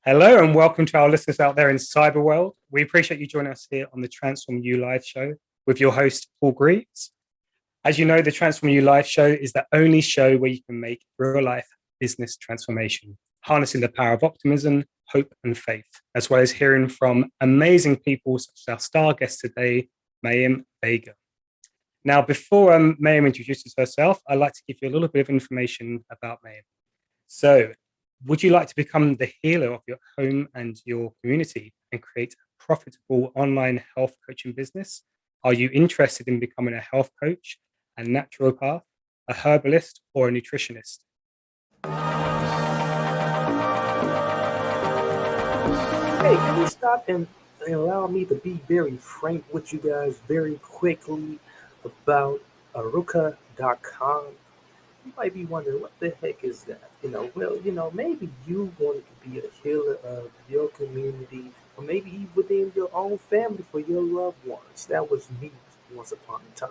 Hello and welcome to our listeners out there in cyber world. We appreciate you joining us here on the Transform You Live show with your host, Paul Greaves. As you know, the Transform You Live show is the only show where you can make real life business transformation, harnessing the power of optimism, hope, and faith, as well as hearing from amazing people such as our star guest today, Mayim Vega. Now, before Mayim introduces herself, I'd like to give you a little bit of information about Mayim. So, would you like to become the healer of your home and your community and create a profitable online health coaching business? Are you interested in becoming a health coach, a naturopath, a herbalist, or a nutritionist? Hey, can you stop and allow me to be very frank with you guys very quickly about Arucah.com? You might be wondering, what the heck is that? Maybe you wanted to be a healer of your community, or maybe even within your own family for your loved ones. That was me once upon a time.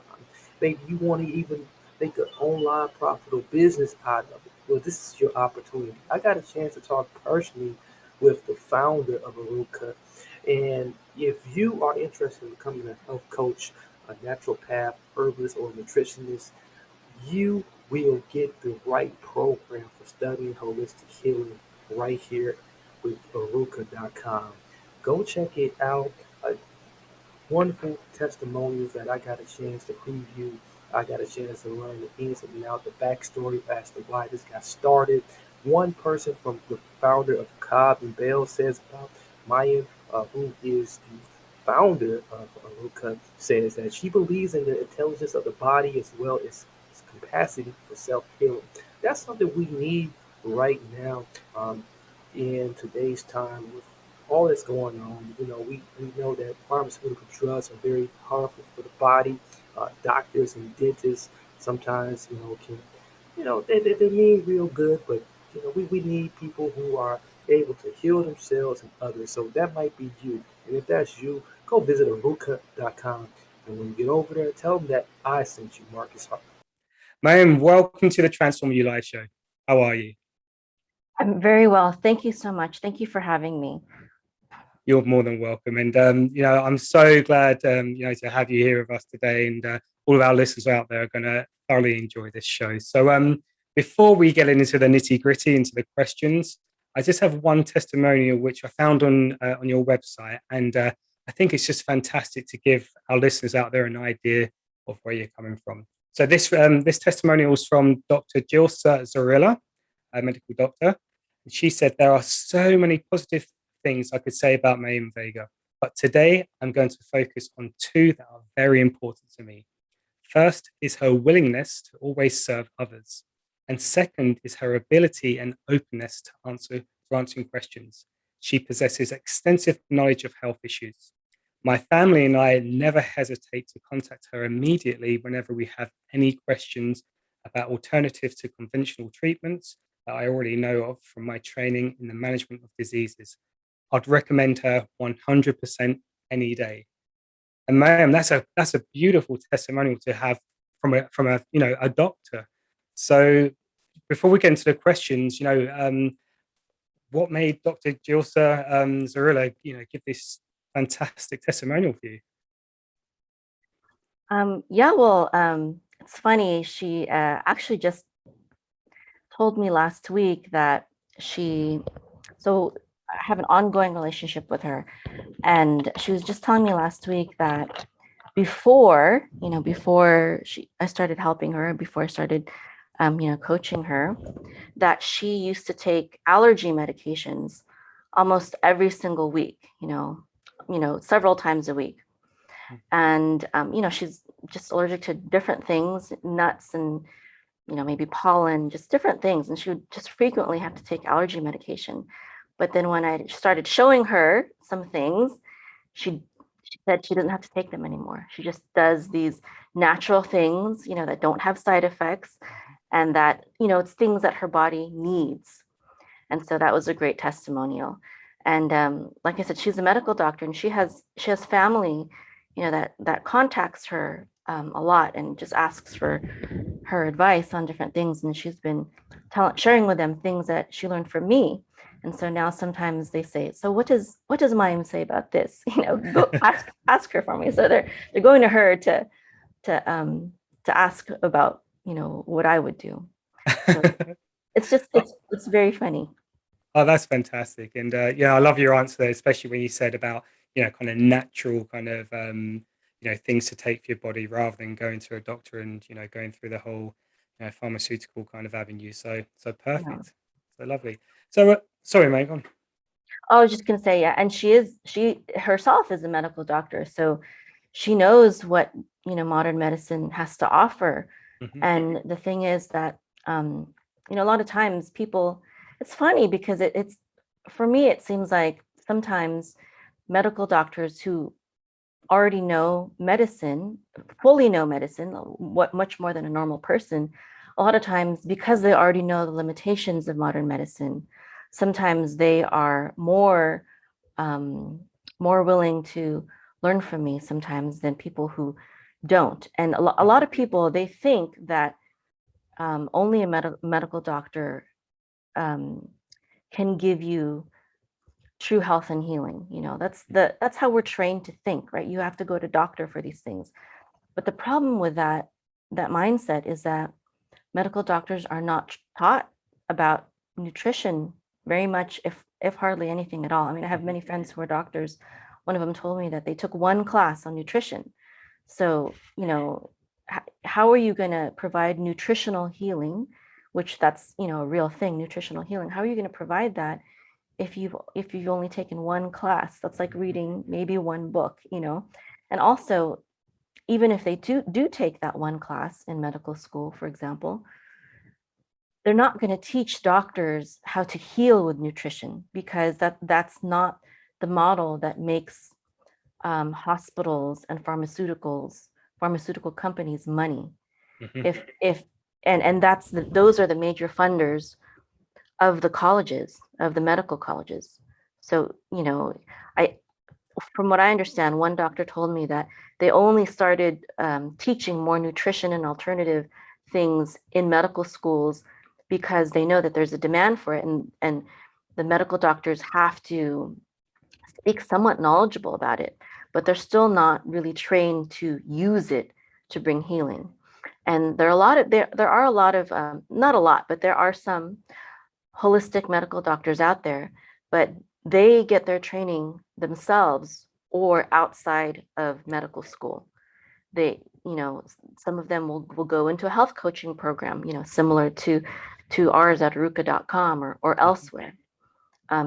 Maybe you want to even make an online profitable business out of it. Well, this is your opportunity. I got a chance to talk personally with the founder of Arucah. And if you are interested in becoming a health coach, a naturopath, herbalist, or nutritionist, you will get the right program for studying holistic healing right here with Arucah.com. Go check it out. Wonderful testimonials that I got a chance to preview. I got a chance to learn the ins and outs, the backstory as to why this got started. One person from the founder of Cobb and Bell says about Maya, who is the founder of Arucah, says that she believes in the intelligence of the body as well as its capacity for self-healing. That's something we need right now in today's time with all that's going on. We know that pharmaceutical drugs are very harmful for the body. Doctors and dentists sometimes, can, they mean real good, but we need people who are able to heal themselves and others. So that might be you. And if that's you, go visit Arucah.com. And when you get over there, tell them that I sent you, Marcus Hart. Mayim, welcome to the Transform You Live show. How are you? I'm very well. Thank you so much. Thank you for having me. You're more than welcome. And, I'm so glad, to have you here with us today. And all of our listeners out there are going to thoroughly enjoy this show. So before we get into the nitty gritty, into the questions, I just have one testimonial which I found on your website. And I think it's just fantastic to give our listeners out there an idea of where you're coming from. So this testimonial is from Dr. Jilsa Zorilla, a medical doctor. And she said, there are so many positive things I could say about Mayim Vega, but today I'm going to focus on two that are very important to me. First is her willingness to always serve others. And second is her ability and openness to answering questions. She possesses extensive knowledge of health issues. My family and I never hesitate to contact her immediately whenever we have any questions about alternatives to conventional treatments that I already know of from my training in the management of diseases. I'd recommend her 100% any day. And ma'am, that's a beautiful testimonial to have from a doctor. So before we get into the questions, what made Dr. Jilsa Zorilla, give this fantastic testimonial for you? It's funny. She actually just told me last week that I have an ongoing relationship with her. And she was just telling me last week that before I started helping her, before I started, coaching her, that she used to take allergy medications almost every single week, several times a week. And, she's just allergic to different things, nuts and, maybe pollen, just different things. And she would just frequently have to take allergy medication. But then when I started showing her some things, she said she doesn't have to take them anymore. She just does these natural things, that don't have side effects, and that, it's things that her body needs. And so that was a great testimonial. And like I said, she's a medical doctor, and she has family, that contacts her a lot and just asks for her advice on different things. And she's been sharing with them things that she learned from me. And so now sometimes they say, so what does Mayim say about this? Go ask her for me. So they're going to her to ask about, what I would do. So it's very funny. Oh, that's fantastic. And yeah, I love your answer there, especially when you said about, kind of natural kind of, things to take for your body rather than going to a doctor and, going through the whole, pharmaceutical kind of avenue. So Yeah. perfect. So lovely. So, sorry, mate, go on. I was just gonna say, yeah, and she herself is a medical doctor, so she knows what modern medicine has to offer. Mhm. And the thing is that a lot of times people, it's funny because it's for me, it seems like sometimes medical doctors who already know medicine, fully know medicine, what much more than a normal person, a lot of times because they already know the limitations of modern medicine, sometimes they are more willing to learn from me sometimes than people who don't. And a lot of people, they think that only a medical doctor can give you true health and healing. That's how we're trained to think, right? You have to go to doctor for these things. But the problem with that mindset is that medical doctors are not taught about nutrition very much, if hardly anything at all. I mean, I have many friends who are doctors. One of them told me that they took one class on nutrition. So, how are you going to provide nutritional healing, which that's, a real thing, nutritional healing? How are you going to provide that if you've only taken one class? That's like reading maybe one book. And also, even if they do take that one class in medical school, for example, they're not going to teach doctors how to heal with nutrition, because that's not the model that makes hospitals and pharmaceutical companies money. Mhm. If and those are the major funders of the colleges, of the medical colleges. So, I from what I understand, one doctor told me that they only started teaching more nutrition and alternative things in medical schools because they know that there's a demand for it, and the medical doctors have to speak somewhat knowledgeable about it, but they're still not really trained to use it to bring healing. And there are a lot of not a lot, but there are some holistic medical doctors out there, but they get their training themselves or outside of medical school. They, some of them will go into a health coaching program, similar to ours at Arucah.com or elsewhere,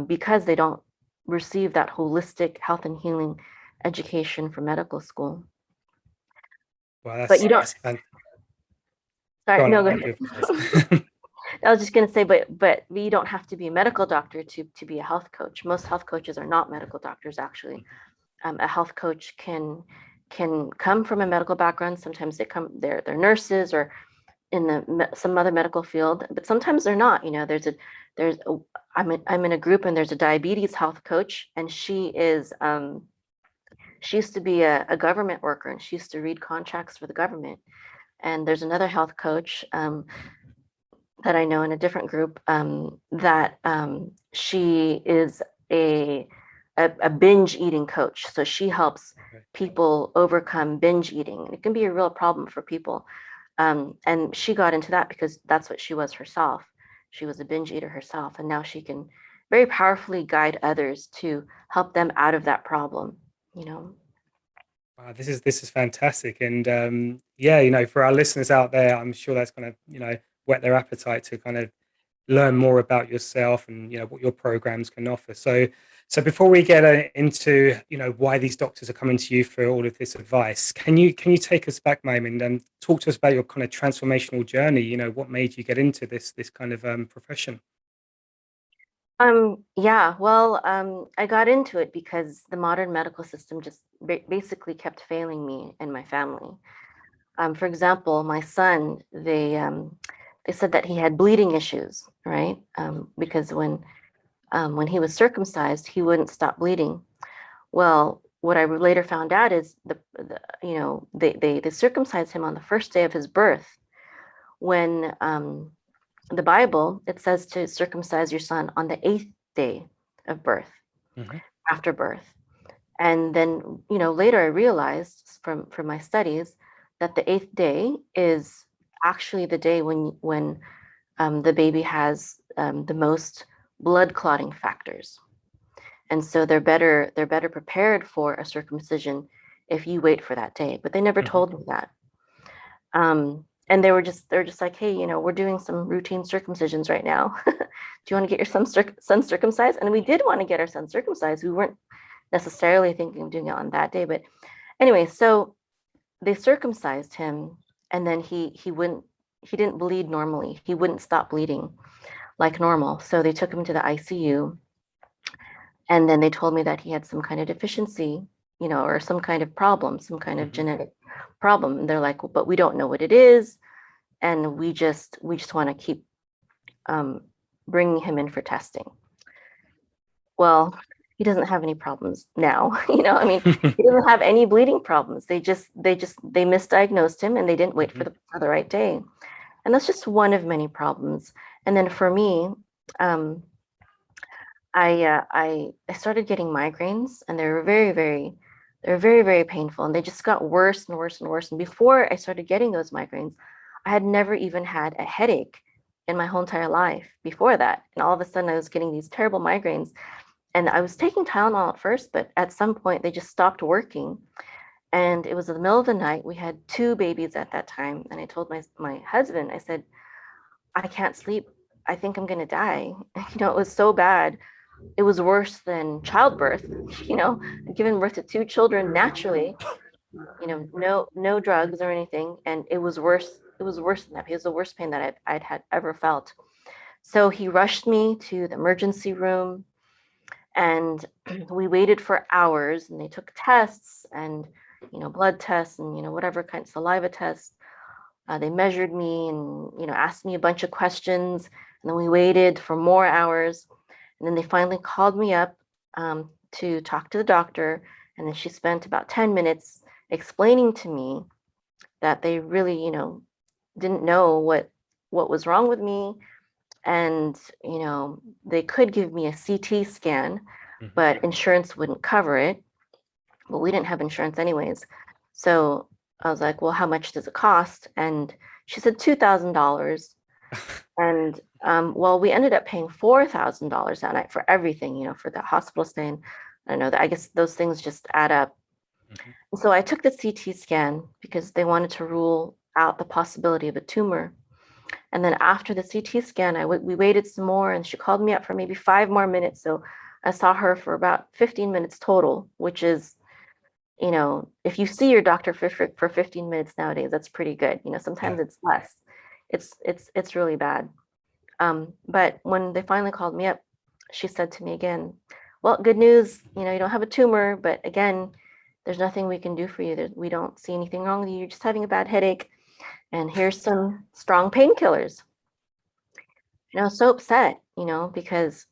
because they don't receive that holistic health and healing education from medical school. Well, But you don't, that's fantastic. Go sorry, on, no, go I do ahead. apologize. I was just going to say, but you don't have to be a medical doctor to be a health coach. Most health coaches are not medical doctors, actually. A health coach can come from a medical background. Sometimes they're nurses or in some other medical field, but sometimes they're not. I'm in a group and there's a diabetes health coach, and she used to be a government worker, and she used to read contracts for the government. And there's another health coach that I know in a different group, that she is a binge eating coach. So she helps people overcome binge eating. It can be a real problem for people. And she got into that because that's what she was herself. She was a binge eater herself. And now she can very powerfully guide others to help them out of that problem, Wow, this is fantastic, and yeah, for our listeners out there, I'm sure that's going to whet their appetite to kind of learn more about yourself and what your programs can offer. So before we get into why these doctors are coming to you for all of this advice, can you take us back, Mayim, and talk to us about your kind of transformational journey? What made you get into this kind of profession? Yeah, well, I got into it because the modern medical system just basically kept failing me and my family. For example, my son, they said that he had bleeding issues, right? Because when he was circumcised, he wouldn't stop bleeding. Well, what I later found out is they circumcised him on the first day of his birth, when the Bible, it says to circumcise your son on the day of birth, Mhm. after birth. And then, later I realized from my studies that the 8th day is actually the day when the baby has the most blood clotting factors. And so they're better prepared for a circumcision if you wait for that day. But they never Mhm. told me that. And they're just like, hey, we're doing some routine circumcisions right now. Do you want to get your son circumcised? And we did want to get our son circumcised. We weren't necessarily thinking of doing it on that day, but anyway, so they circumcised him, and then he didn't bleed normally. He wouldn't stop bleeding like normal. So they took him to the ICU, and then they told me that he had some kind of deficiency, or some kind of problem, some kind of Mhm. genetic problem. And they're like, well, but we don't know what it is, and we just want to keep bringing him in for testing. Well, he doesn't have any problems now. I mean, he doesn't have any bleeding problems. They misdiagnosed him, and they didn't wait for Mhm. the right day. And that's just one of many problems. And then for me, um, I started getting migraines, and they were very painful, and they just got worse and worse and worse. And before I started getting those migraines, I had never even had a headache in my whole entire life before that. And all of a sudden, I was getting these terrible migraines, and I was taking Tylenol at first, but at some point they just stopped working. And it was in the middle of the night. We had two babies at that time, and I told my husband, I said, I can't sleep. I think I'm gonna die. It was so bad. It was worse than childbirth. Giving birth to two children naturally. No drugs or anything, and it was worse. It was worse than that. It was the worst pain that I'd had ever felt. So he rushed me to the emergency room, and we waited for hours, and they took tests and blood tests and whatever kind of saliva tests. They measured me and asked me a bunch of questions, and then we waited for more hours, and then they finally called me up to talk to the doctor. And then she spent about 10 minutes explaining to me that they really didn't know what was wrong with me. And they could give me a CT scan, Mhm. but insurance wouldn't cover it. But we didn't have insurance anyways. So I was like, well, how much does it cost? And she said $2,000. And well, we ended up paying $4,000 that night for everything, for the hospital stay. And I don't know that, I guess those things just add up. Mhm. And so I took the CT scan because they wanted to rule out the possibility of a tumor. And then after the CT scan, we waited some more, and she called me up for maybe 5 more minutes. So I saw her for about 15 minutes total, which is, if you see your doctor for 15 minutes nowadays, that's pretty good. Sometimes Yeah. it's less. It's really bad. But when they finally called me up, she said to me again, well, good news, you don't have a tumor, but again, there's nothing we can do for you. We don't see anything wrong with you. You're just having a bad headache, and here's some strong painkillers. I was so upset, because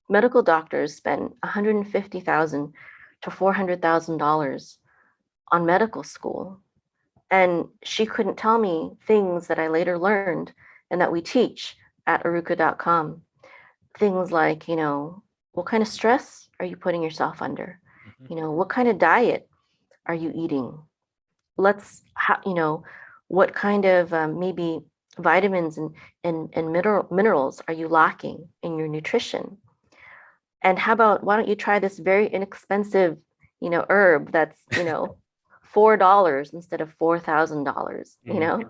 medical doctors spend $150,000 to $400,000 on medical school. And she couldn't tell me things that I later learned and that we teach at Arucacom. Things like, what kind of stress are you putting yourself under? Mhm. What kind of diet are you eating? What kind of maybe vitamins and minerals are you lacking in your nutrition? And how about, why don't you try this very inexpensive, herb that's, $4 instead of $4,000, Mhm.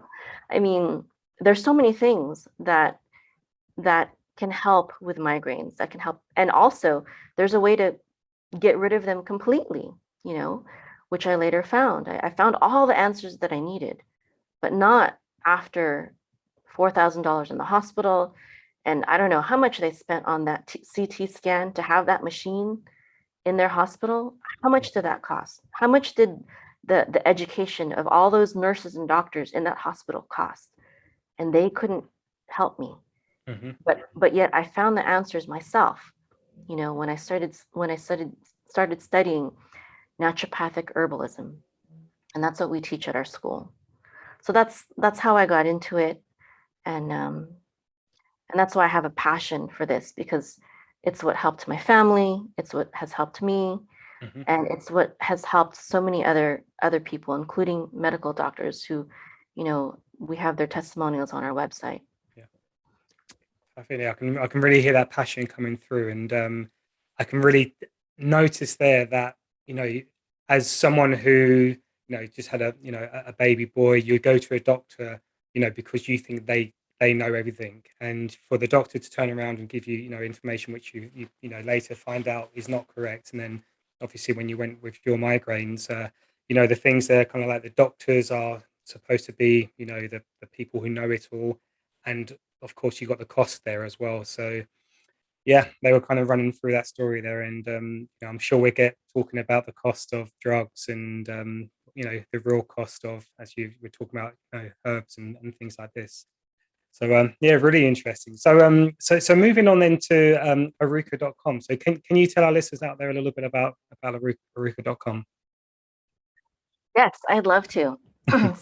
I mean, there's so many things that can help with migraines, that can help. And also there's a way to get rid of them completely, you know, which I later found. I found all the answers that I needed, but not after $4,000 in the hospital. And I don't know how much they spent on that CT scan to have that machine in their hospital. How much did that cost? How much did the education of all those nurses and doctors in that hospital cost? And they couldn't help me. Mhm. But yet I found the answers myself. When I started studying naturopathic herbalism, and that's what we teach at our school. So that's how I got into it. And And that's why I have a passion for this, because it's what helped my family, it's what has helped me, and it's what has helped so many other people, including medical doctors who, we have their testimonials on our website. Yeah, I think I can really hear that passion coming through, and I can really notice there that, as someone who, just had a baby boy, you go to a doctor, because you think they know everything, and for the doctor to turn around and give you, information which you later find out is not correct. And then obviously when you went with your migraines, the things there, kind of like the doctors are supposed to be, the people who know it all, and of course you got the cost there as well. So yeah, they were kind of running through that story there, and I'm sure we get talking about the cost of drugs, and the real cost of, as you were talking about, herbs and things like this. So yeah, really interesting. So moving on into Arucah.com. So can you tell our listeners out there a little bit about Arucah.com? Yes, I'd love to.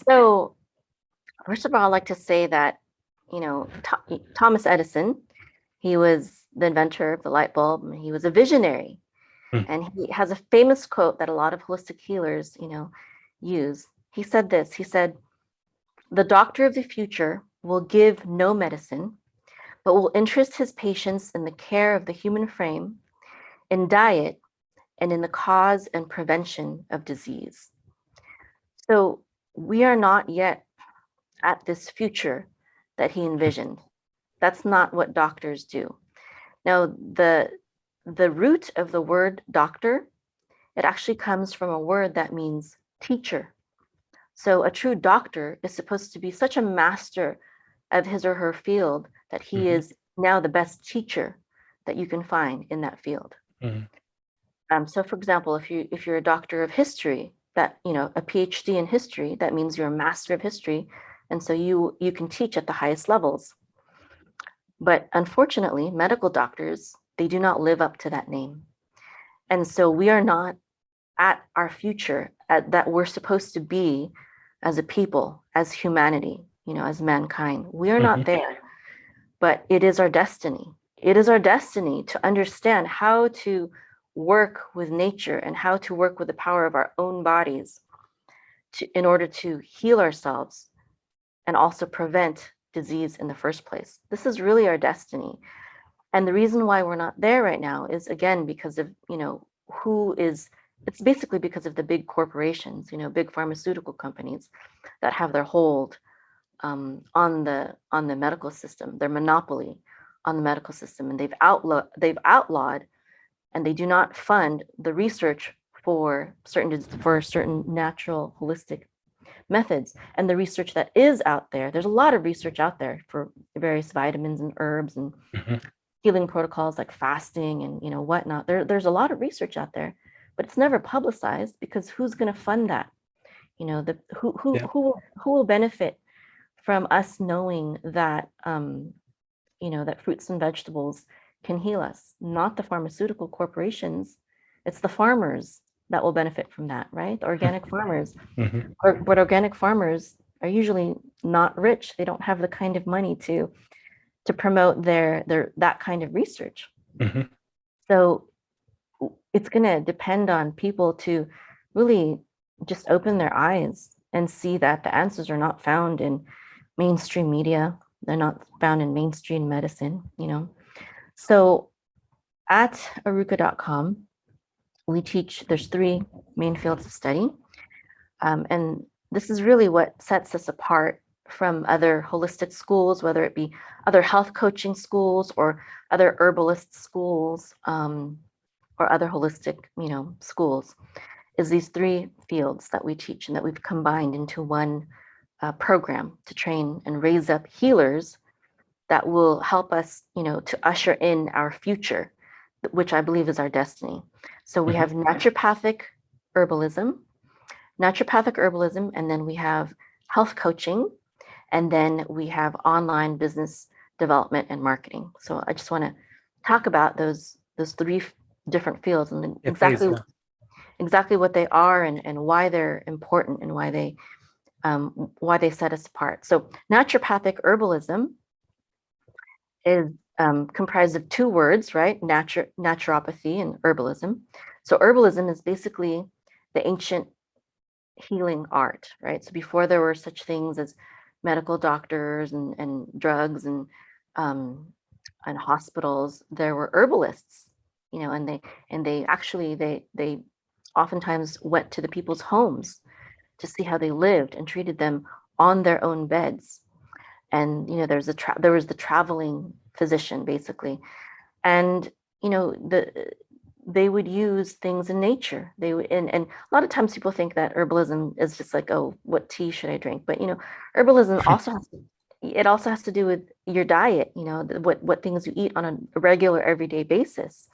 So first of all, I'd like to say that, Thomas Edison, he was the inventor of the light bulb, and he was a visionary. And he has a famous quote that a lot of holistic healers, use. He said this, he said, "The doctor of the future will give no medicine, but will interest his patients in the care of the human frame, in diet, and in the cause and prevention of disease." So we are not yet at this future that he envisioned. That's not what doctors do. Now, the root of the word doctor, it actually comes from a word that means teacher. So a true doctor is supposed to be such a master of his or her field that he is now the best teacher that you can find in that field. So for example, if you're a doctor of history, that, a PhD in history, that means you're a master of history. And so you can teach at the highest levels. But unfortunately, medical doctors, they do not live up to that name. And so we are not at our future that we're supposed to be as a people, as humanity, as mankind. We are not there, but it is our destiny. It is our destiny to understand how to work with nature and how to work with the power of our own bodies in order to heal ourselves and also prevent disease in the first place. This is really our destiny. And the reason why we're not there right now is, again, because of, it's basically because of the big corporations, big pharmaceutical companies that have their hold on the medical system, their monopoly on the medical system. And they've outlawed, and they do not fund the research for certain natural holistic methods. And the research that is out there, there's a lot of research out there for various vitamins and herbs and healing protocols like fasting and whatnot. There's a lot of research out there, but it's never publicized, because who's going to fund that? Who will benefit from us knowing that that fruits and vegetables can heal us? Not the pharmaceutical corporations. It's the farmers that will benefit from that, right? The organic farmers. But organic farmers are usually not rich. They don't have the kind of money to promote their that kind of research. So it's going to depend on people to really just open their eyes and see that the answers are not found in mainstream media. They're not found in mainstream medicine, So at Arucah.com, we teach, there's 3 main fields of study. And this is really what sets us apart from other holistic schools, whether it be other health coaching schools or other herbalist schools, or other holistic, schools, is these 3 fields that we teach and that we've combined into one program to train and raise up healers that will help us, to usher in our future, which I believe is our destiny. So we have naturopathic herbalism, and then we have health coaching, and then we have online business development and marketing. So I just want to talk about those 3 different fields and exactly what they are and why they're important and why they set us apart. So naturopathic herbalism is comprised of two words, right? Naturopathy and herbalism. So herbalism is basically the ancient healing art, right? So before there were such things as medical doctors and drugs um, and hospitals, there were herbalists, and they actually they oftentimes went to the people's homes to see how they lived and treated them on their own beds. And there was the traveling physician basically, and they would use things in nature. They would, and a lot of times people think that herbalism is just like, oh, what tea should I drink? But herbalism also has to do with your diet. What things you eat on a regular everyday basis.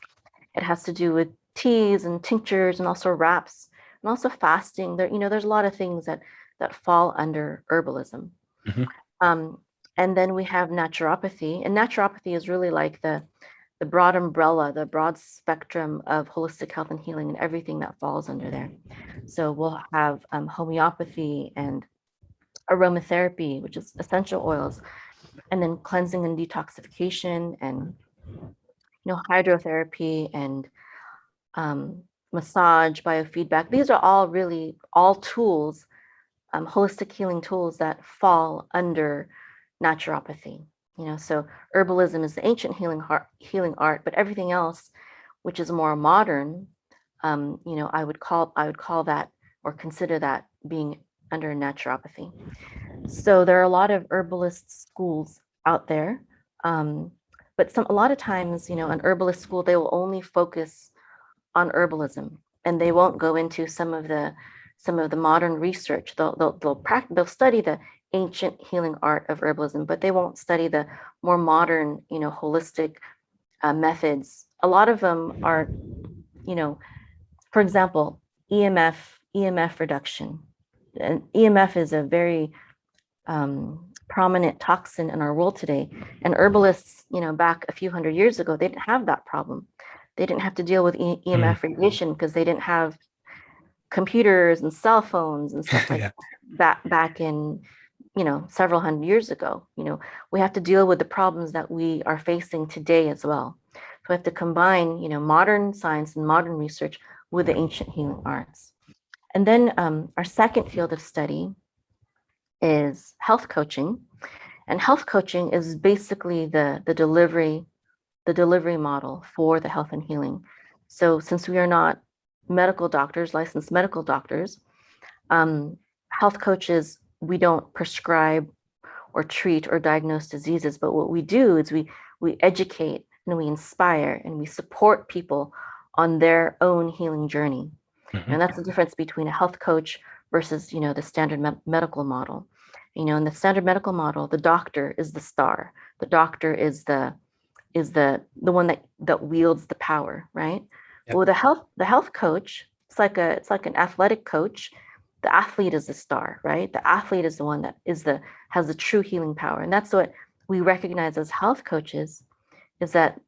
It has to do with teas and tinctures and also wraps and also fasting. There's a lot of things that fall under herbalism. Mhm. Um, and then we have naturopathy, and naturopathy is really like the broad umbrella, the broad spectrum of holistic health and healing and everything that falls under there. So we'll have homeopathy and aromatherapy, which is essential oils, and then cleansing and detoxification, and hydrotherapy and massage, biofeedback. These are all really all tools, holistic healing tools that fall under naturopathy. So herbalism is the ancient healing art, but everything else, which is more modern, I would call that or consider that being under naturopathy. So there are a lot of herbalist schools out there, but a lot of times, an herbalist school, they will only focus on herbalism, and they won't go into some of the modern research. They'll study the ancient healing art of herbalism, but they won't study the more modern, holistic methods. A lot of them are, for example, EMF reduction. And EMF is a very prominent toxin in our world today. And herbalists, back a few hundred years ago, they didn't have that problem. They didn't have to deal with EMF radiation because they didn't have computers and cell phones and stuff like that back in several hundred years ago. We have to deal with the problems that we are facing today as well. So we have to combine modern science and modern research with the ancient healing arts. And then our second field of study is health coaching, and health coaching is basically the delivery model for the health and healing. So since we are not medical doctors, licensed medical doctors, health coaches, we don't prescribe or treat or diagnose diseases, but what we do is we educate and we inspire and we support people on their own healing journey. Mhm. And that's the difference between a health coach versus the standard medical model. In the standard medical model, the doctor is the star. The doctor is the one that wields the power, right? Yep. Well, the health coach, it's like an athletic coach. The athlete is the star, right? The athlete is the one that has the true healing power, and that's what we recognize as health coaches. Is that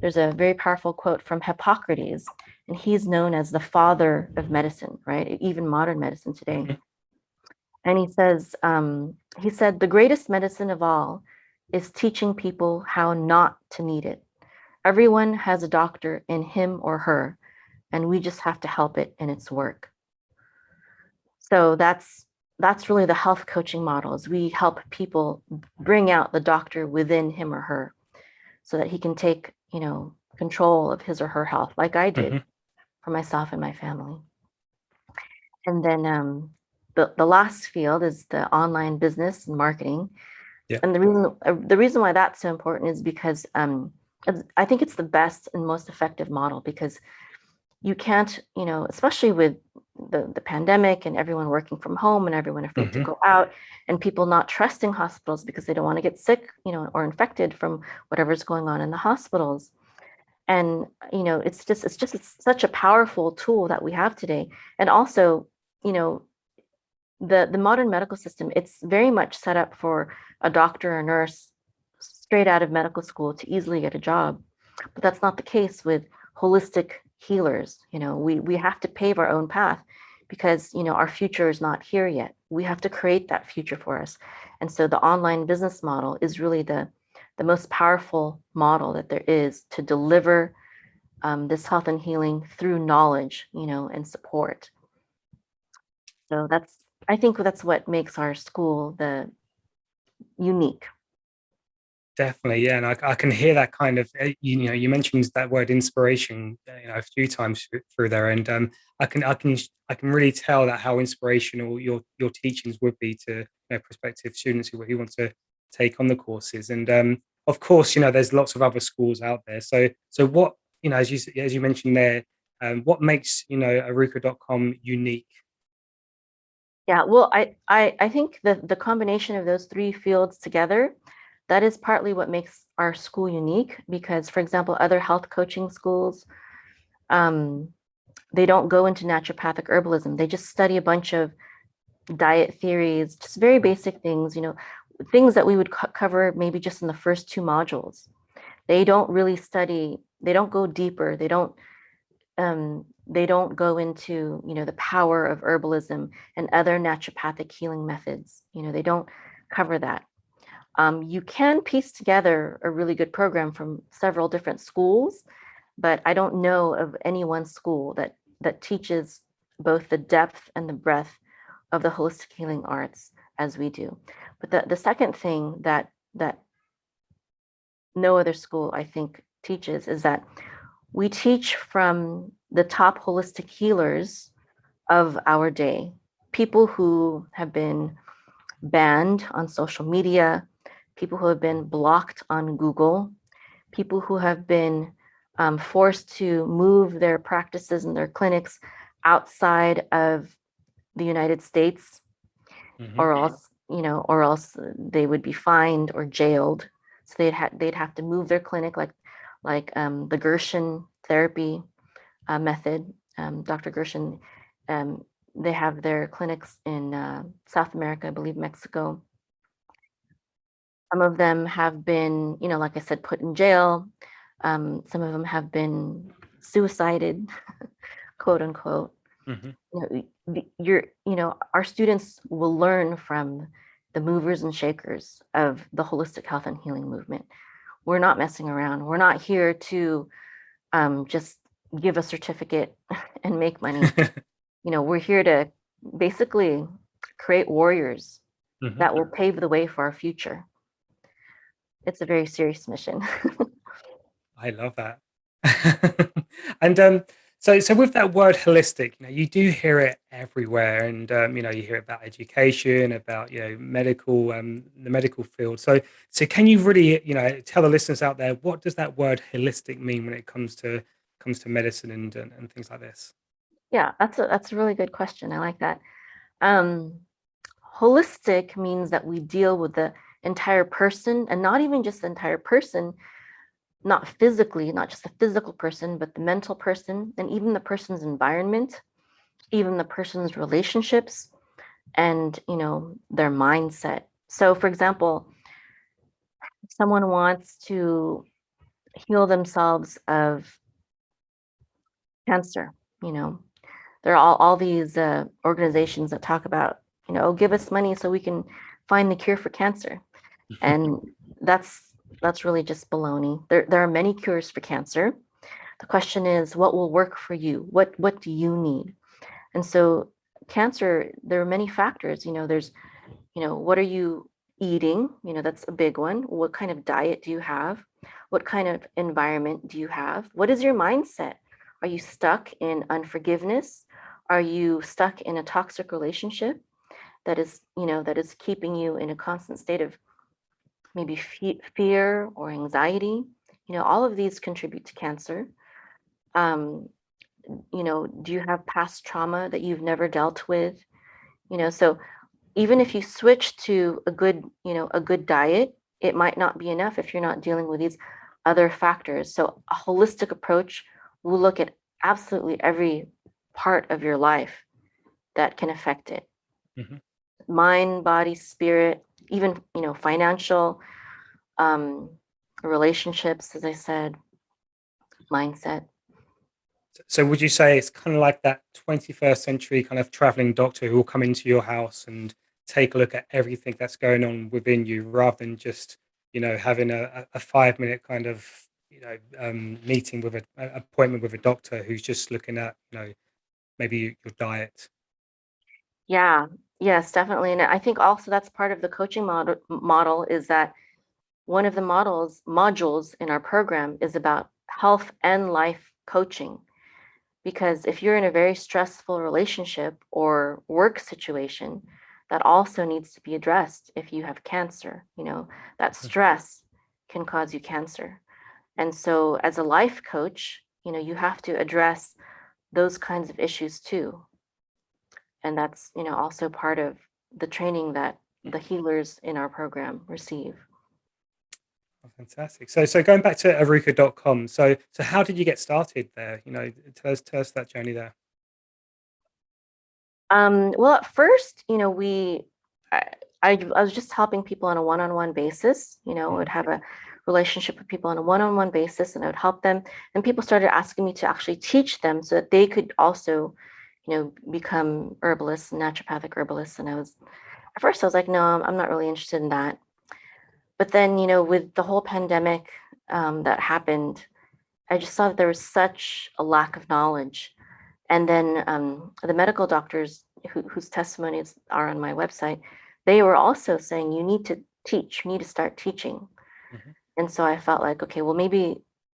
there's a very powerful quote from Hippocrates, and he's known as the father of medicine, right? Even modern medicine today. Mhm. And he said, the greatest medicine of all is teaching people how not to need it. Everyone has a doctor in him or her, and we just have to help it in its work. So that's really the health coaching model, is we help people bring out the doctor within him or her so that he can take, control of his or her health, like I did Mhm. for myself and my family. And then the last field is the online business and marketing. Yeah. And the reason why that's so important is because I think it's the best and most effective model, because you can't, especially with the pandemic and everyone working from home and everyone afraid to Mhm. go out, and people not trusting hospitals because they don't want to get sick, or infected from whatever's going on in the hospitals. And it's such a powerful tool that we have today. And also, the modern medical system, it's very much set up for a doctor or nurse straight out of medical school to easily get a job. But that's not the case with holistic healers. We have to pave our own path, because our future is not here yet. We have to create that future for us. And so the online business model is really the the most powerful model that there is to deliver this health and healing through knowledge, and support. So I think that's what makes our school the unique. Definitely, yeah, and I can hear that kind of you mentioned that word inspiration a few times through there, and I can really tell that how inspirational your teachings would be to prospective students who want to take on the courses, and of course there's lots of other schools out there. So what as you mentioned there, what makes Arucah.com unique? Yeah, well, I think the combination of those three fields together, that is partly what makes our school unique. Because, for example, other health coaching schools, they don't go into naturopathic herbalism. They just study a bunch of diet theories, just very basic things, things that we would cover maybe just in the first 2 modules. They don't really study, they don't go deeper. They don't go into the power of herbalism and other naturopathic healing methods. They don't cover that. You can piece together a really good program from several different schools, but I don't know of any one school that teaches both the depth and the breadth of the holistic healing arts as we do. But the second thing that no other school, I think, teaches is that we teach from the top holistic healers of our day, people who have been banned on social media, people who have been blocked on Google, people who have been forced to move their practices and their clinics outside of the United States, or else they would be fined or jailed. So they'd have to move their clinic, like the Gershon therapy method. Dr. Gershon, they have their clinics in South America, I believe Mexico. Some of them have been, like I said, put in jail. Some of them have been suicided, quote unquote. Our students will learn from the movers and shakers of the holistic health and healing movement. We're not messing around. We're not here to just give a certificate and make money. We're here to basically create warriors that will pave the way for our future. It's a very serious mission. I love that. And so with that word holistic, you do hear it everywhere, and you hear about education, about medical, the medical field. So can you really tell the listeners out there, what does that word holistic mean when it comes to medicine and things like this? Yeah, that's a really good question. I like that. Holistic means that we deal with the entire person, and not even just the entire person, not physically, not just the physical person, but the mental person, and even the person's environment, even the person's relationships, and their mindset. So, for example, if someone wants to heal themselves of cancer, there are all these organizations that talk about, give us money so we can find the cure for cancer. And that's really just baloney. There are many cures for cancer. The question is, what will work for you? What do you need? And so cancer, there are many factors. There's, what are you eating? That's a big one. What kind of diet do you have? What kind of environment do you have? What is your mindset? Are you stuck in unforgiveness? Are you stuck in a toxic relationship that is keeping you in a constant state of maybe fear or anxiety? All of these contribute to cancer. Do you have past trauma that you've never dealt with? So even if you switch to a good diet, it might not be enough if you're not dealing with these other factors. So a holistic approach will look at absolutely every part of your life that can affect it. Mind, body, spirit, even financial, relationships, as I said, mindset. So would you say it's kind of like that 21st century kind of traveling doctor who will come into your house and take a look at everything that's going on within you, rather than just having a 5-minute kind of, meeting with an appointment with a doctor who's just looking at, maybe your diet. Yeah, yes, definitely. And I think also that's part of the coaching model is that one of the modules in our program is about health and life coaching. Because if you're in a very stressful relationship or work situation, that also needs to be addressed. If you have cancer, that stress can cause you cancer. And so as a life coach, you have to address those kinds of issues too. And that's, also part of the training that the healers in our program receive. Oh, fantastic. So going back to Arucah.com, so how did you get started there? Tell us that journey there. Well, at first, I was just helping people on a one-on-one basis. I would have a relationship with people on a one-on-one basis, and I would help them. And people started asking me to actually teach them so that they could also, become herbalists, naturopathic herbalists. And at first I was like, no, I'm not really interested in that. But then, with the whole pandemic that happened, I just saw that there was such a lack of knowledge. And then the medical doctors whose testimonies are on my website, they were also saying, you need to teach, you need to start teaching. Mm-hmm. And so I felt like, okay, well, maybe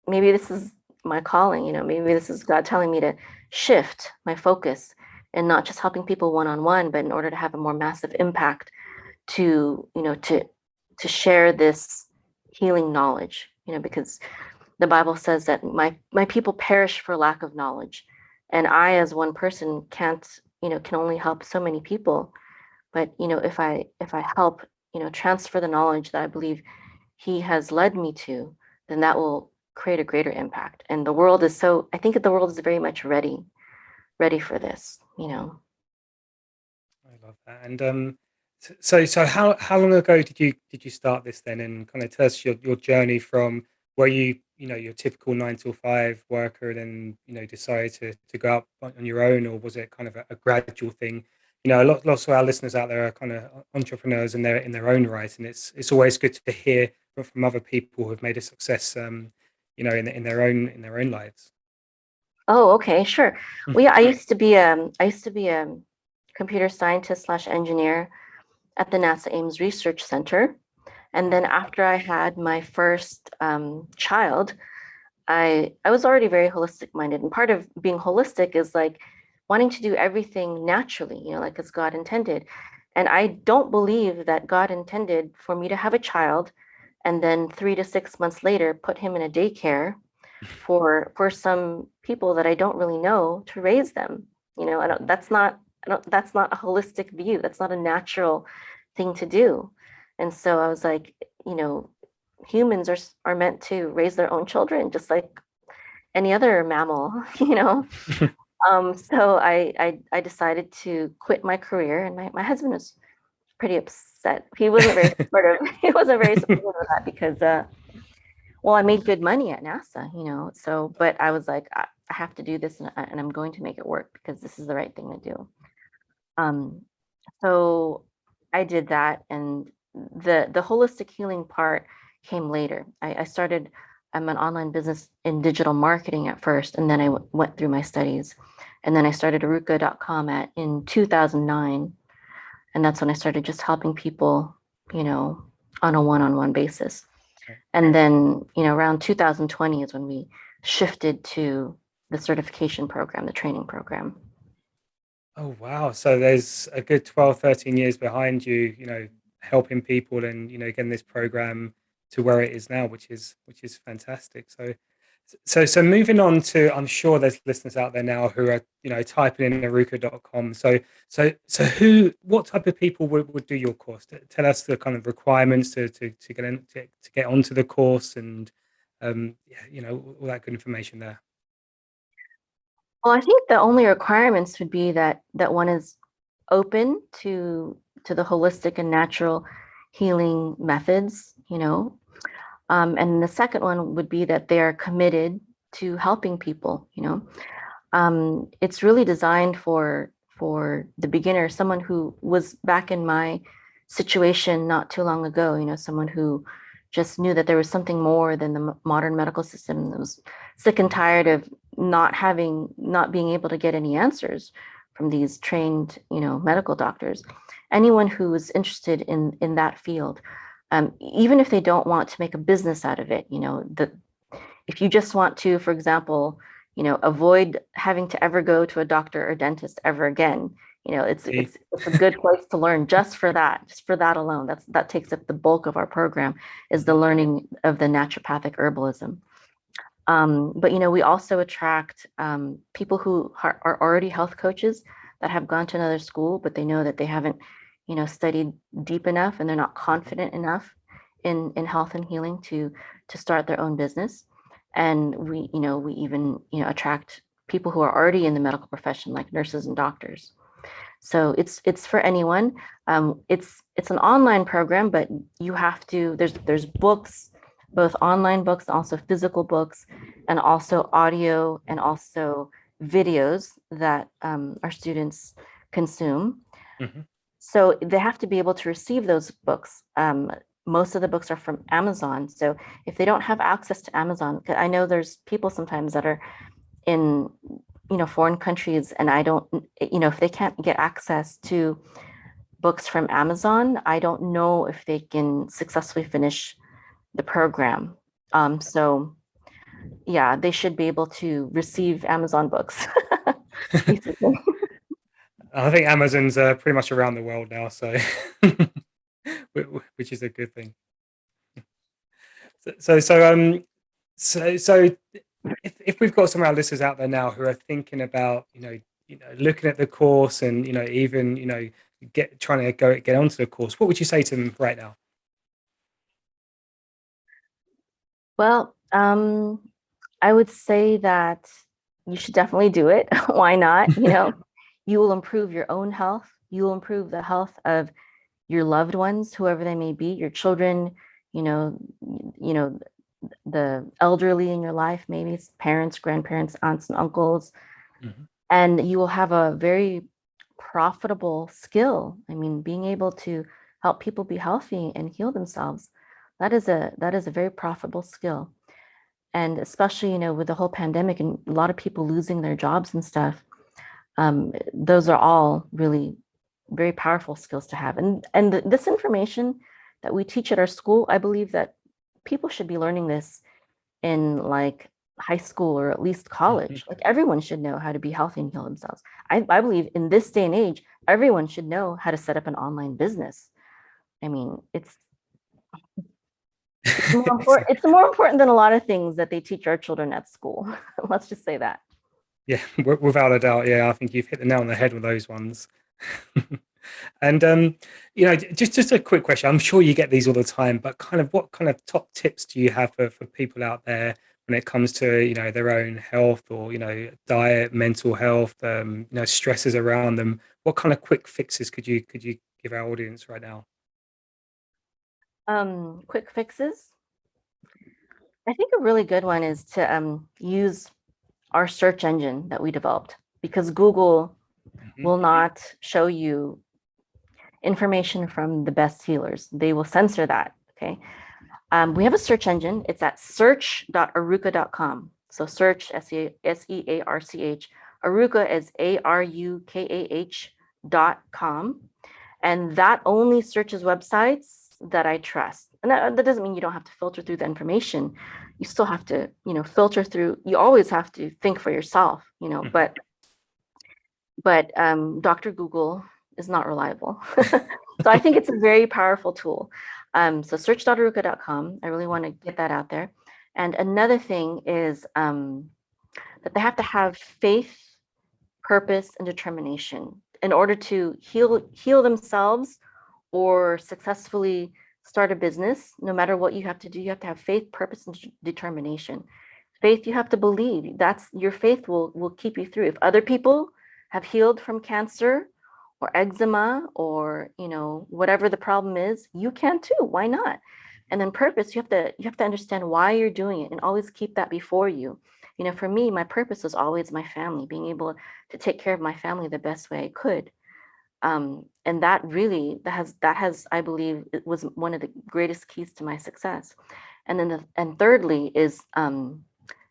this is my calling, maybe this is God telling me to shift my focus and not just helping people one-on-one, but in order to have a more massive impact to, to share this healing knowledge, because the Bible says that my people perish for lack of knowledge. And I, as one person, can only help so many people. But, if I help, transfer the knowledge that I believe he has led me to, then that will create a greater impact. And I think that the world is very much ready for this, I love that. And so how long ago did you start this then, and kind of tell us your journey from where your typical 9 to 5 worker, and then decided to go up on your own, or was it kind of a gradual thing? Lots of our listeners out there are kind of entrepreneurs in their own right, and it's always good to hear from other people who have made a success, in their own lives. Oh, okay, sure. Well, yeah, I used to be a computer scientist / engineer at the NASA Ames Research Center. And then after I had my first child, I was already very holistic minded. And part of being holistic is like wanting to do everything naturally, like as God intended. And I don't believe that God intended for me to have a child and then 3 to 6 months later put him in a daycare for some people that I don't really know to raise them. That's not a holistic view. That's not a natural thing to do. And so I was like, humans are meant to raise their own children just like any other mammal. So I decided to quit my career, and my husband was pretty upset. He wasn't very supportive. He wasn't very supportive of that because well, I made good money at NASA, so, but I was like, I have to do this, and I'm going to make it work because this is the right thing to do. So I did that, and the holistic healing part came later. I started an online business in digital marketing at first, and then I went through my studies, and then I started Arukah.com in 2009, and that's when I started just helping people, on a one-on-one basis. And then, around 2020 is when we shifted to the certification program, the training program. Oh, wow. So there's a good 12, 13 years behind you, helping people and, getting this program to where it is now, which is fantastic. So moving on to, I'm sure there's listeners out there now who are, typing in Arukah.com. So what type of people would do your course? Tell us the kind of requirements to get onto the course, and, all that good information there. Well, I think the only requirements would be that one is open to the holistic and natural healing methods, and the second one would be that they are committed to helping people, it's really designed for the beginner, someone who was back in my situation not too long ago, someone who just knew that there was something more than the modern medical system, that was sick and tired of not being able to get any answers from these trained, medical doctors. Anyone who is interested in that field, even if they don't want to make a business out of it, if you just want to, for example, avoid having to ever go to a doctor or dentist ever again, it's a good place to learn just for that alone. That takes up the bulk of our program, is the learning of the naturopathic herbalism. But we also attract people who are already health coaches that have gone to another school, but they know that they haven't studied deep enough, and they're not confident enough in health and healing to start their own business. And we even attract people who are already in the medical profession, like nurses and doctors. So it's for anyone. It's an online program, but you have to, there's books, both online books and also physical books, and also audio and also videos that our students consume. Mm-hmm. So they have to be able to receive those books. Most of the books are from Amazon. So if they don't have access to Amazon, I know there's people sometimes that are in foreign countries, and I don't, if they can't get access to books from Amazon, I don't know if they can successfully finish the program. So yeah, they should be able to receive Amazon books. Basically. I think Amazon's pretty much around the world now, so which is a good thing. So if we've got some of our listeners out there now who are thinking about looking at the course and even trying to get onto the course, what would you say to them right now? Well, I would say that you should definitely do it. Why not? You will improve your own health. You will improve the health of your loved ones, whoever they may be, your children, the elderly in your life, maybe it's parents, grandparents, aunts, and uncles. Mm-hmm. And you will have a very profitable skill. I mean, being able to help people be healthy and heal themselves, that is a very profitable skill. And especially, with the whole pandemic and a lot of people losing their jobs and stuff, those are all really very powerful skills to have. And this information that we teach at our school, I believe that people should be learning this in like high school or at least college. Like everyone should know how to be healthy and heal themselves. I believe in this day and age, everyone should know how to set up an online business. I mean, it's more important than a lot of things that they teach our children at school. Let's just say that. Yeah, without a doubt. Yeah, I think you've hit the nail on the head with those ones. And just a quick question. I'm sure you get these all the time, but what kind of top tips do you have for people out there when it comes to their own health or diet, mental health, stresses around them? What kind of quick fixes could you give our audience right now? Quick fixes. I think a really good one is to use our search engine that we developed, because Google will not show you information from the best healers. They will censor that. Okay. We have a search engine. It's at search.arucah.com. So search, SEARCH. Arukah is ARUKAH.com. And that only searches websites that I trust. And that doesn't mean you don't have to filter through the information. You still have to, filter through. You always have to think for yourself, but Dr. Google is not reliable. So I think it's a very powerful tool. So search.arucah.com. I really want to get that out there. And another thing is that they have to have faith, purpose, and determination in order to heal themselves or successfully start a business. No matter what you have to do, you have to have faith, purpose, and determination. Faith, you have to believe. That's your faith will keep you through. If other people have healed from cancer or eczema or whatever the problem is, you can too. Why not? And then purpose, you have to understand why you're doing it and always keep that before you. For me, my purpose was always my family, being able to take care of my family the best way I could. And that really, that has, I believe, it was one of the greatest keys to my success. And then and thirdly is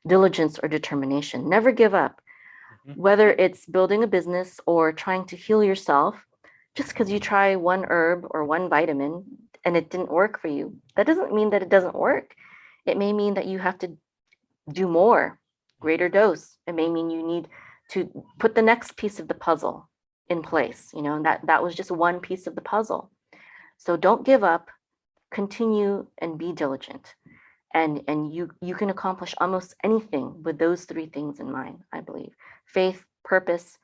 diligence or determination. Never give up. Whether it's building a business or trying to heal yourself, just because you try one herb or one vitamin and it didn't work for you, that doesn't mean that it doesn't work. It may mean that you have to do more, greater dose. It may mean you need to put the next piece of the puzzle in place, and that was just one piece of the puzzle. So don't give up, continue and be diligent. And you can accomplish almost anything with those three things in mind, I believe: faith, purpose,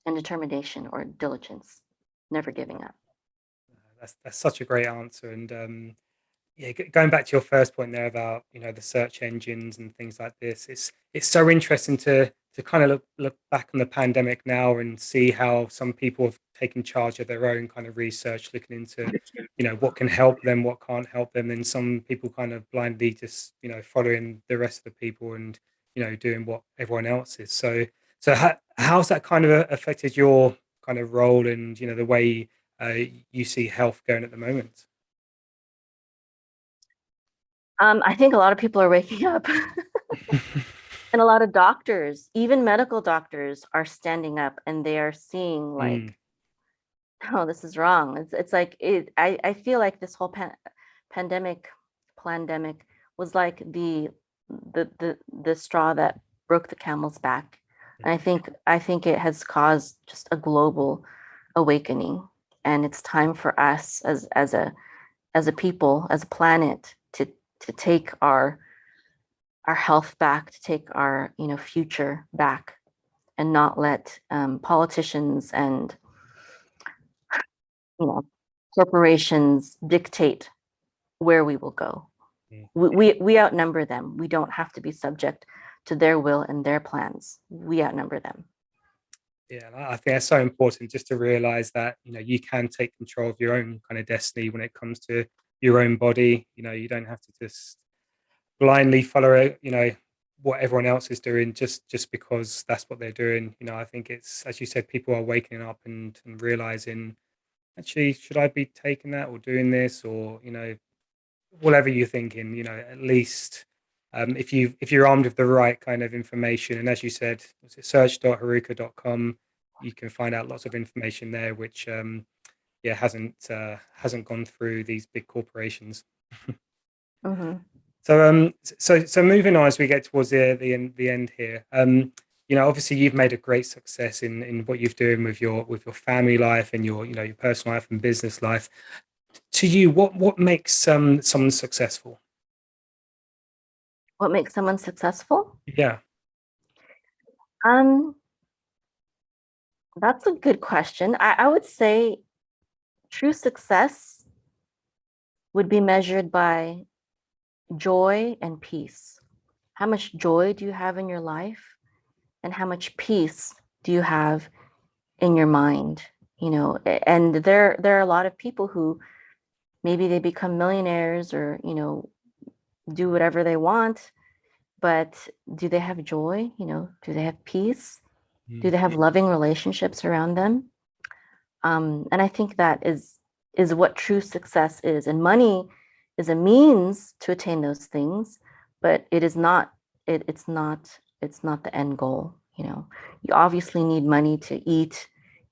and determination or diligence, never giving up. That's such a great answer. And yeah, going back to your first point there about the search engines and things like this, it's so interesting to kind of look back on the pandemic now and see how some people have taken charge of their own kind of research, looking into what can help them, what can't help them, and some people kind of blindly just following the rest of the people and doing what everyone else is. So how's that kind of affected your kind of role and the way you see health going at the moment? I think a lot of people are waking up. And a lot of doctors, even medical doctors, are standing up and they are seeing like, oh, this is wrong. It's like I feel like this whole pandemic was like the straw that broke the camel's back. And I think it has caused just a global awakening. And it's time for us as a people, as a planet, to take our health back, to take our future back, and not let politicians and corporations dictate where we will go. We outnumber them. We don't have to be subject to their will and their plans. We outnumber them. Yeah, I think that's so important, just to realize that you can take control of your own kind of destiny when it comes to your own body. You don't have to just blindly follow what everyone else is doing just because that's what they're doing. I think it's, as you said, people are waking up and realizing, actually, should I be taking that or doing this, or whatever you're thinking, at least if you're armed with the right kind of information, and as you said, was it search.haruka.com, you can find out lots of information there which hasn't gone through these big corporations. Mm-hmm. So moving on as we get towards the end here, obviously you've made a great success in what you're doing with your family life and your personal life and business life. To you, what makes someone successful? What makes someone successful? Yeah. That's a good question. I would say true success would be measured by joy and peace. How much joy do you have in your life, and how much peace do you have in your mind? And there are a lot of people who maybe they become millionaires or do whatever they want, but do they have joy? Do they have peace? Do they have loving relationships around them? And I think that is what true success is. And money is a means to attain those things, but it is not. It's not the end goal. You obviously need money to eat,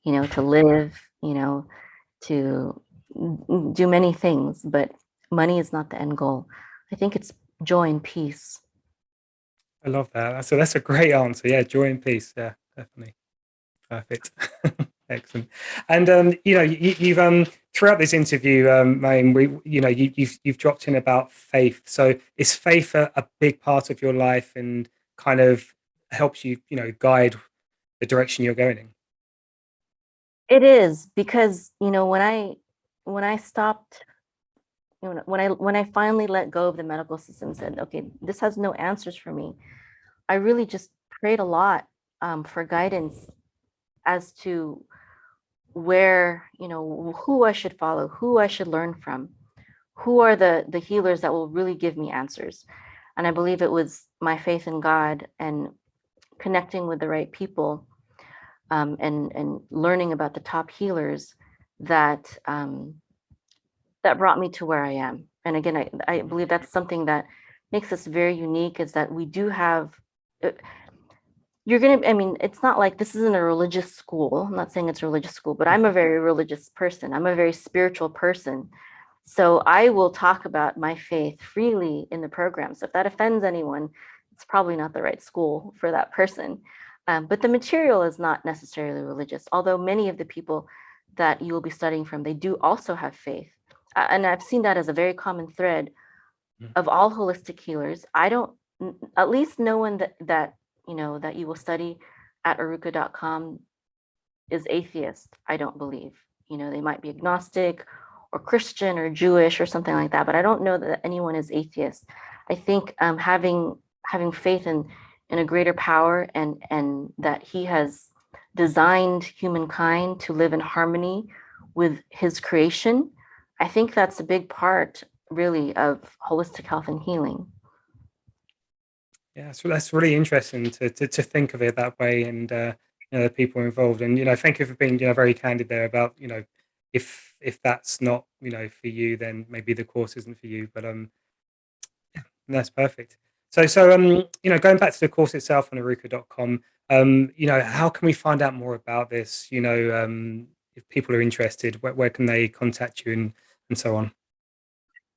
to live, to do many things, but money is not the end goal. I think it's joy and peace. I love that. So that's a great answer. Yeah, joy and peace. Yeah, definitely. Perfect. Excellent. And you've throughout this interview, Mayim, you've dropped in about faith. So is faith a big part of your life and kind of helps you, guide the direction you're going in? It is, because when I stopped, when I finally let go of the medical system, said, okay, this has no answers for me, I really just prayed a lot for guidance as to where, who I should follow, who I should learn from, who are the healers that will really give me answers. And I believe it was my faith in God and connecting with the right people and learning about the top healers that that brought me to where I am. And again, I believe that's something that makes us very unique, is that we do have, you're going to, I mean, it's not like this isn't a religious school. I'm not saying it's a religious school, but I'm a very religious person. I'm a very spiritual person. So I will talk about my faith freely in the program. So if that offends anyone, it's probably not the right school for that person. But the material is not necessarily religious, although many of the people that you will be studying from, they do also have faith. And I've seen that as a very common thread of all holistic healers. I don't, at least no one that you know that you will study at Arucah.com is atheist. I don't believe. You know, they might be agnostic or Christian or Jewish or something like that, but I don't know that anyone is atheist. I think having faith in a greater power, and that he has designed humankind to live in harmony with his creation, I think that's a big part really of holistic health and healing. Yeah, so that's really interesting to think of it that way, and the people involved. And thank you for being very candid there about if that's not for you, then maybe the course isn't for you. But that's perfect. So going back to the course itself on Arukah.com, how can we find out more about this? If people are interested, where can they contact you and so on?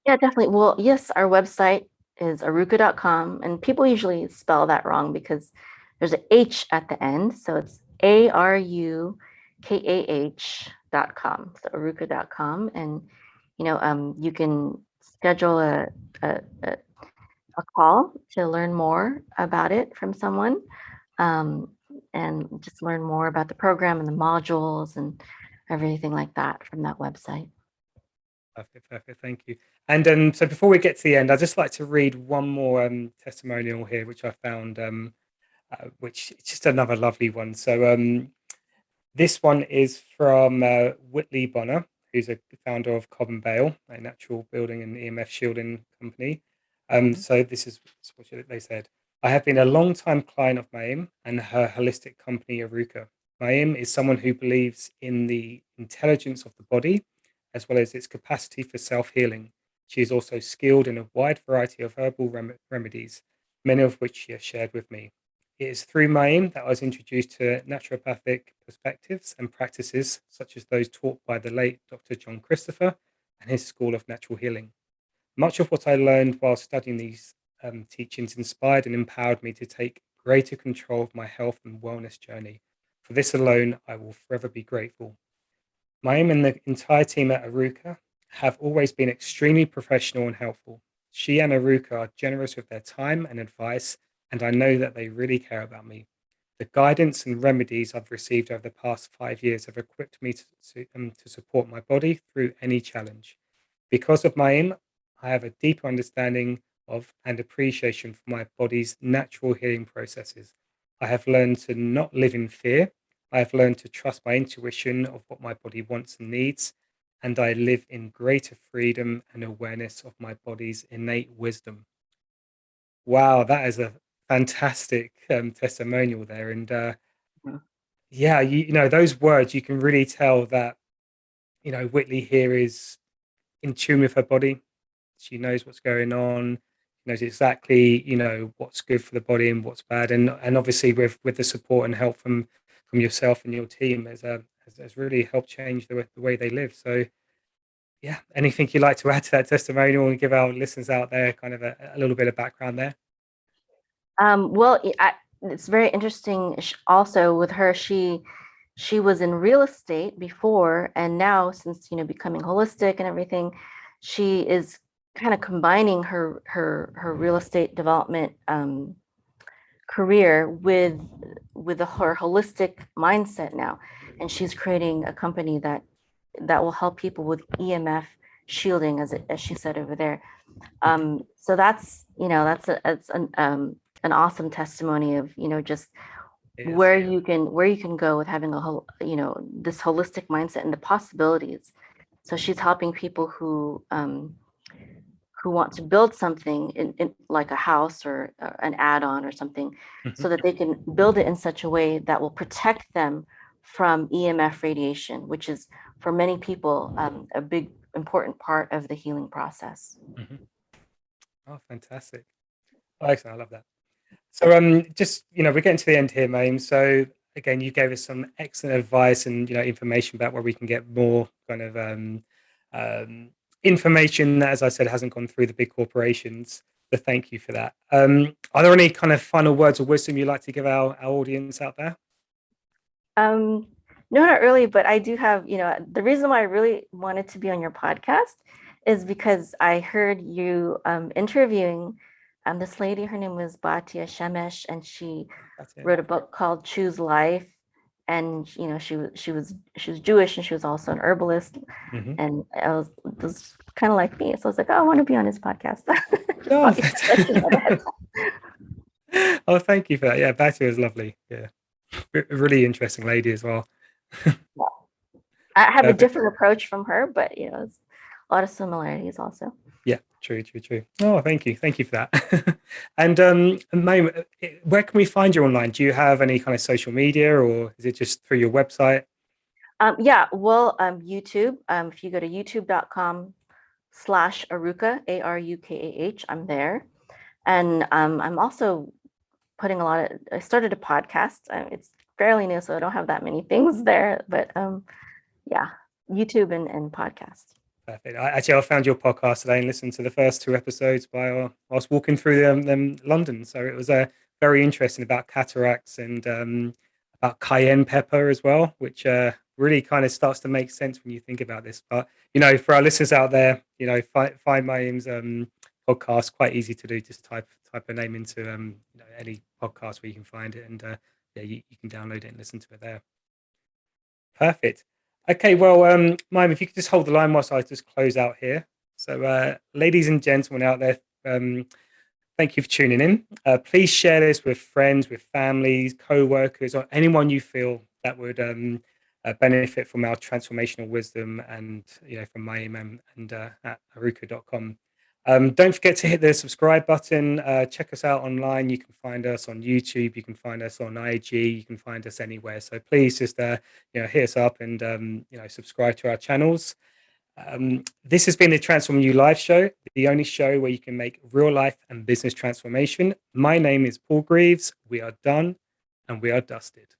Yeah, definitely. Well, yes, our website is Arucah.com, and people usually spell that wrong because there's an H at the end. So it's Arukah.com. So Arucah.com. And you can schedule a, a call to learn more about it from someone, and just learn more about the program and the modules and everything like that from that website. Perfect. Thank you. And so before we get to the end, I'd just like to read one more testimonial here, which I found, which is just another lovely one. So this one is from Whitley Bonner, who's a founder of Cobb and Bale, a natural building and EMF shielding company. So this is what they said. I have been a long-time client of Mayim and her holistic company, Arukah. Mayim is someone who believes in the intelligence of the body, as well as its capacity for self-healing. She is also skilled in a wide variety of herbal remedies, many of which she has shared with me. It is through Mayim that I was introduced to naturopathic perspectives and practices, such as those taught by the late Dr. John Christopher and his School of Natural Healing. Much of what I learned while studying these teachings inspired and empowered me to take greater control of my health and wellness journey. For this alone, I will forever be grateful. Mayim and the entire team at Arukah have always been extremely professional and helpful. She and Arukah are generous with their time and advice, and I know that they really care about me. The guidance and remedies I've received over the past 5 years have equipped me to support my body through any challenge. Because of Mayim, I have a deeper understanding of and appreciation for my body's natural healing processes. I have learned to not live in fear. I have learned to trust my intuition of what my body wants and needs, and I live in greater freedom and awareness of my body's innate wisdom. Wow, that is a fantastic testimonial there. And yeah, those words, you can really tell that, Whitley here is in tune with her body. She knows what's going on, knows exactly, what's good for the body and what's bad. And obviously with the support and help from yourself and your team has really helped change the way they live. So yeah, anything you'd like to add to that testimonial and give our listeners out there kind of a little bit of background there? Well, it's very interesting. Also, with her, she was in real estate before, and now since becoming holistic and everything, she is kind of combining her real estate development career with her holistic mindset now, and she's creating a company that will help people with EMF shielding, as she said over there. So that's that's an awesome testimony of just where you can go with having a whole this holistic mindset and the possibilities. So she's helping people who want to build something in like a house or an add-on or something, so that they can build it in such a way that will protect them from EMF radiation, which is for many people a big important part of the healing process. Mm-hmm. Oh, fantastic. Oh, excellent. I love that. So just, we're getting to the end here, Mayim. So again, you gave us some excellent advice and, information about where we can get more kind of information that, as I said, hasn't gone through the big corporations. So thank you for that. Are there any kind of final words of wisdom you'd like to give our audience out there? No, not really, but I do have, the reason why I really wanted to be on your podcast is because I heard you interviewing this lady. Her name was Batia Shemesh, and she wrote a book called Choose Life. And she was Jewish, and she was also an herbalist. Mm-hmm. And I was kind of like me, so I was like, oh, I want to be on his podcast. Oh, thank you for that. Yeah, Batia was lovely. Yeah, really interesting lady as well. I have a different approach from her, but it's a lot of similarities also. Yeah, true. Oh, thank you for that. And Mayim, where can we find you online? Do you have any kind of social media, or is it just through your website? Yeah, well, YouTube. If you go to youtube.com/Arukah, Arukah, I'm there. And I'm also putting I started a podcast. It's fairly new, so I don't have that many things there, but yeah, YouTube and podcast. Perfect. I found your podcast today and listened to the first 2 episodes whilst walking through them London. So it was very interesting about cataracts and about cayenne pepper as well, which really kind of starts to make sense when you think about this. But for our listeners out there, find Mayim's podcast. Quite easy to do. Just type a name into any podcast where you can find it, and you can download it and listen to it there. Perfect. Okay, well, Mayim, if you could just hold the line whilst I just close out here. So, ladies and gentlemen out there, thank you for tuning in. Please share this with friends, with families, co-workers, or anyone you feel that would benefit from our transformational wisdom and from Mayim and at Arucah.com. Don't forget to hit the subscribe button. Check us out online. You can find us on YouTube. You can find us on IG. You can find us anywhere. So please just hit us up and subscribe to our channels. This has been the Transform You Live show, the only show where you can make real life and business transformation. My name is Paul Greaves. We are done and we are dusted.